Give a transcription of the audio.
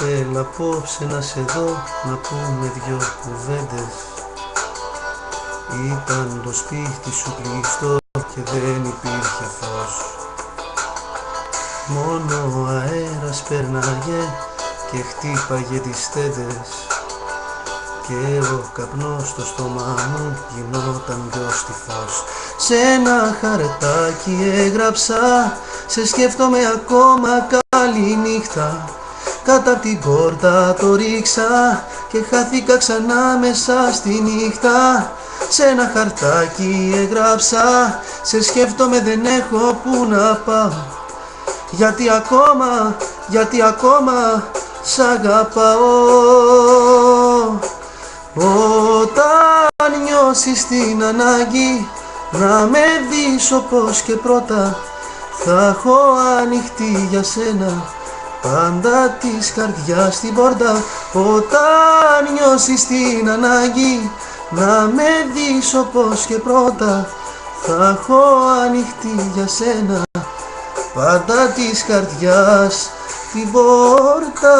Έλα απόψε να σε δω, να πούμε δυο κουβέντες. Ήταν το σπίτι σου κλειστό και δεν υπήρχε φως. Μόνο ο αέρας πέρναγε και χτύπαγε τις στέντες. Και ο καπνός στο στόμα μου γινόταν δυο στιφός. Σ' ένα χαρτάκι έγραψα, σε σκέφτομαι ακόμα, καλή νύχτα. Κάτω απ' την πόρτα το ρίξα και χάθηκα ξανά μέσα στη νύχτα. Σ' ένα χαρτάκι έγραψα, σε σκέφτομαι, δεν έχω που να πάω. Γιατί ακόμα σ' αγαπάω. Όταν νιώσεις την ανάγκη να με δεις όπως και πρώτα, θα έχω ανοιχτή για σένα πάντα της καρδιάς την πόρτα. Όταν νιώσεις την ανάγκη να με δεις όπως και πρώτα, θα έχω ανοιχτή για σένα πάντα της καρδιάς την πόρτα.